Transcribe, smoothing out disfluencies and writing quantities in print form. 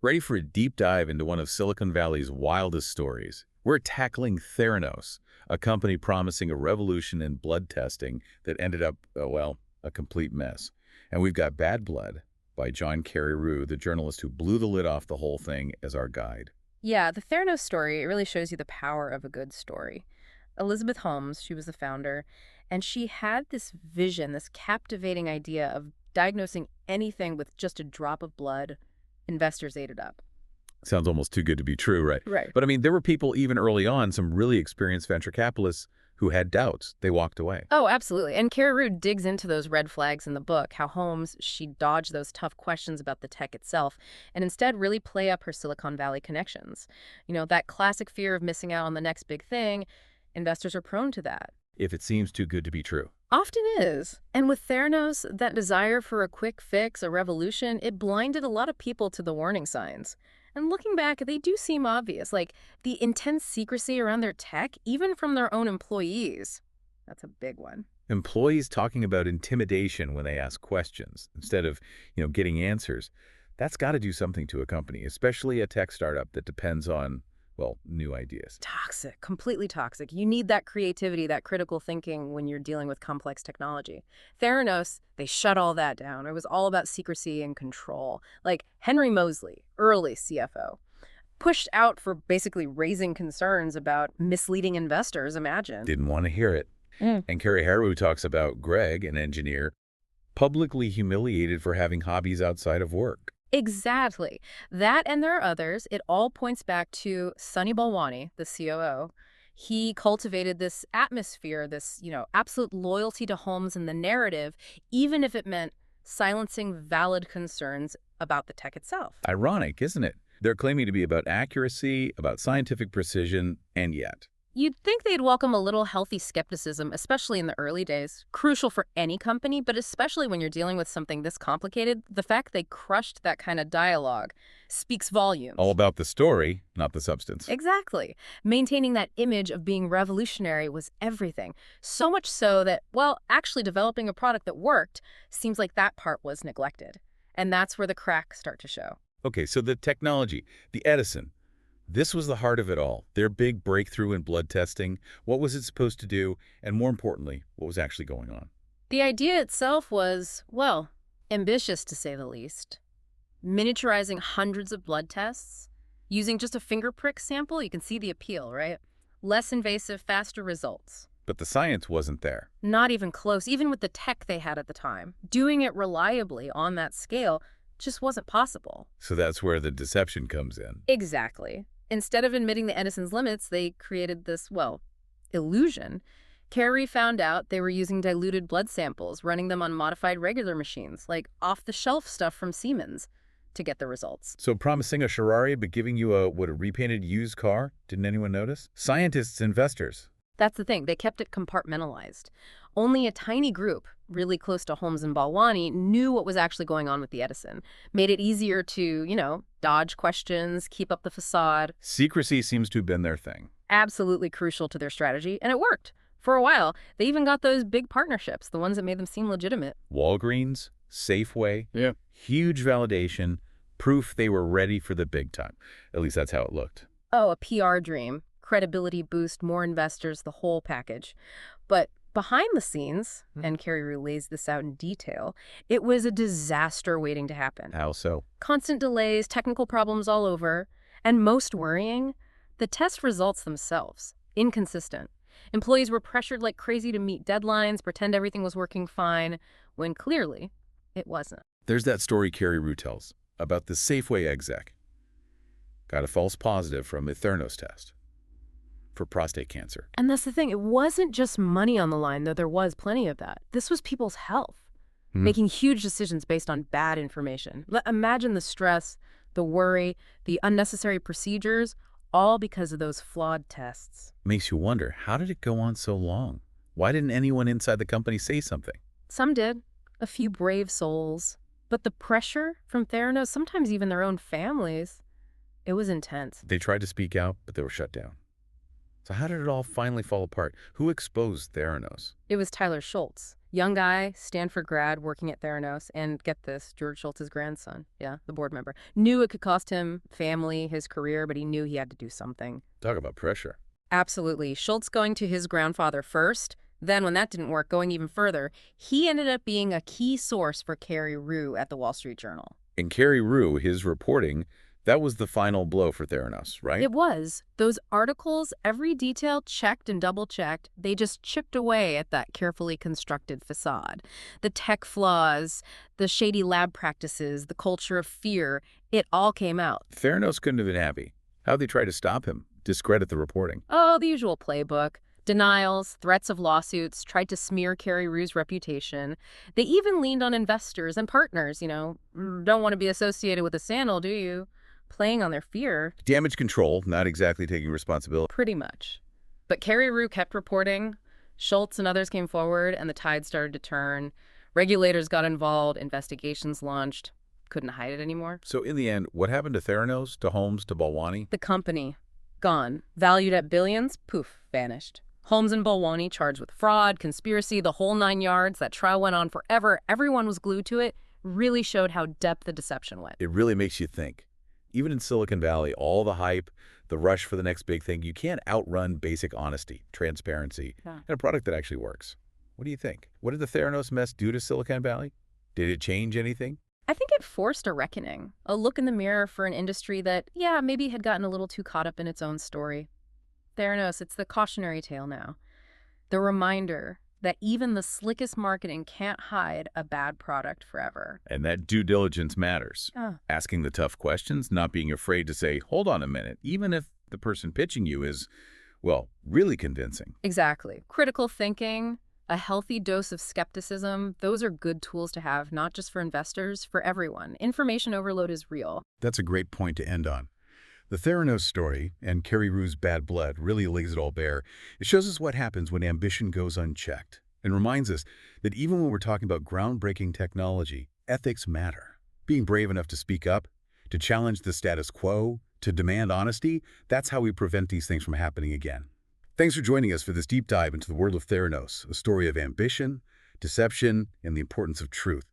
Ready for a deep dive into one of Silicon Valley's wildest stories? We're tackling Theranos, a company promising a revolution in blood testing that ended up, well, a complete mess. And we've got Bad Blood by John Carreyrou, the journalist who blew the lid off the whole thing, as our guide. Yeah, the Theranos story, it really shows you the power of a good story. Elizabeth Holmes, she was the founder, and she had this vision, this captivating idea of diagnosing anything with just a drop of blood. Investors ate it up. Sounds almost too good to be true, right? Right. But I mean, there were people even early on, some really experienced venture capitalists who had doubts. They walked away. Oh, absolutely. And Carreyrou digs into those red flags in the book, how Holmes, she dodged those tough questions about the tech itself and instead really play up her Silicon Valley connections. You know, that classic fear of missing out on the next big thing, investors are prone to that. If it seems too good to be true. Often is. And with Theranos, that desire for a quick fix, a revolution, it blinded a lot of people to the warning signs. And looking back, they do seem obvious, like the intense secrecy around their tech, even from their own employees. That's a big one. Employees talking about intimidation when they ask questions instead of, getting answers. That's got to do something to a company, especially a tech startup that depends on, well, new ideas. Toxic, completely toxic. You need that creativity, that critical thinking when you're dealing with complex technology. Theranos, they shut all that down. It was all about secrecy and control. Like Henry Moseley, early CFO, pushed out for basically raising concerns about misleading investors, imagine. Didn't want to hear it. And Carreyrou talks about Greg, an engineer, publicly humiliated for having hobbies outside of work. Exactly. That, and there are others. It all points back to Sunny Balwani, the COO. He cultivated this atmosphere, this, absolute loyalty to Holmes and the narrative, even if it meant silencing valid concerns about the tech itself. Ironic, isn't it? They're claiming to be about accuracy, about scientific precision, and yet. You'd think they'd welcome a little healthy skepticism, especially in the early days. Crucial for any company, but especially when you're dealing with something this complicated, the fact they crushed that kind of dialogue speaks volumes. All about the story, not the substance. Exactly. Maintaining that image of being revolutionary was everything. So much so that, well, actually developing a product that worked seems like that part was neglected. And that's where the cracks start to show. Okay, so the technology, the Edison, this was the heart of it all, their big breakthrough in blood testing. What was it supposed to do? And more importantly, what was actually going on? The idea itself was, well, ambitious to say the least. Miniaturizing hundreds of blood tests, using just a finger prick sample, you can see the appeal, right? Less invasive, faster results. But the science wasn't there. Not even close, even with the tech they had at the time. Doing it reliably on that scale just wasn't possible. So that's where the deception comes in. Exactly. Instead of admitting the Edison's limits, they created this, well, illusion. Carey found out they were using diluted blood samples, running them on modified regular machines, like off-the-shelf stuff from Siemens, to get the results. So promising a Ferrari but giving you a repainted used car? Didn't anyone notice? Scientists, investors. That's the thing. They kept it compartmentalized. Only a tiny group, really close to Holmes and Balwani, knew what was actually going on with the Edison. Made it easier to, dodge questions, keep up the facade. Secrecy seems to have been their thing. Absolutely crucial to their strategy, and it worked. For a while, they even got those big partnerships, the ones that made them seem legitimate. Walgreens, Safeway. Yeah. Huge validation, proof they were ready for the big time. At least that's how it looked. Oh, a PR dream. Credibility boost, more investors, the whole package. But behind the scenes, and Carreyrou lays this out in detail, it was a disaster waiting to happen. How so? Constant delays, technical problems all over, and most worrying, the test results themselves. Inconsistent. Employees were pressured like crazy to meet deadlines, pretend everything was working fine, when clearly it wasn't. There's that story Carreyrou tells about the Safeway exec. Got a false positive from a Theranos test for prostate cancer. And that's the thing. It wasn't just money on the line, though there was plenty of that. This was people's health, making huge decisions based on bad information. Imagine the stress, the worry, the unnecessary procedures, all because of those flawed tests. Makes you wonder, how did it go on so long? Why didn't anyone inside the company say something? Some did, a few brave souls. But the pressure from Theranos, sometimes even their own families, it was intense. They tried to speak out, but they were shut down. So how did it all finally fall apart? Who exposed Theranos? It was Tyler Schultz, young guy, Stanford grad working at Theranos, and get this, George Schultz's grandson, yeah, the board member. Knew it could cost him family, his career, but he knew he had to do something. Talk about pressure. Absolutely. Schultz going to his grandfather first, then when that didn't work, going even further, he ended up being a key source for Carreyrou at the Wall Street Journal. In Carreyrou, his reporting, that was the final blow for Theranos, right? It was. Those articles, every detail checked and double-checked, they just chipped away at that carefully constructed facade. The tech flaws, the shady lab practices, the culture of fear, it all came out. Theranos couldn't have been happy. How'd they try to stop him, discredit the reporting? Oh, the usual playbook. Denials, threats of lawsuits, tried to smear Carreyrou's reputation. They even leaned on investors and partners, don't want to be associated with a scandal, do you? Playing on their fear. Damage control, not exactly taking responsibility. Pretty much. But Carreyrou kept reporting. Schultz and others came forward, and the tide started to turn. Regulators got involved, investigations launched. Couldn't hide it anymore. So in the end, what happened to Theranos, to Holmes, to Balwani? The company, gone. Valued at billions, poof, vanished. Holmes and Balwani charged with fraud, conspiracy, the whole 9 yards. That trial went on forever. Everyone was glued to it. Really showed how deep the deception went. It really makes you think. Even in Silicon Valley, all the hype, the rush for the next big thing, you can't outrun basic honesty, transparency, and a product that actually works. What do you think? What did the Theranos mess do to Silicon Valley? Did it change anything? I think it forced a reckoning, a look in the mirror for an industry that, maybe had gotten a little too caught up in its own story. Theranos, it's the cautionary tale now. The reminder that even the slickest marketing can't hide a bad product forever. And that due diligence matters. Asking the tough questions, not being afraid to say, hold on a minute, even if the person pitching you is, well, really convincing. Exactly. Critical thinking, a healthy dose of skepticism, those are good tools to have, not just for investors, for everyone. Information overload is real. That's a great point to end on. The Theranos story, and Carreyrou's bad blood, really lays it all bare. It shows us what happens when ambition goes unchecked, and reminds us that even when we're talking about groundbreaking technology, ethics matter. Being brave enough to speak up, to challenge the status quo, to demand honesty, that's how we prevent these things from happening again. Thanks for joining us for this deep dive into the world of Theranos, a story of ambition, deception, and the importance of truth.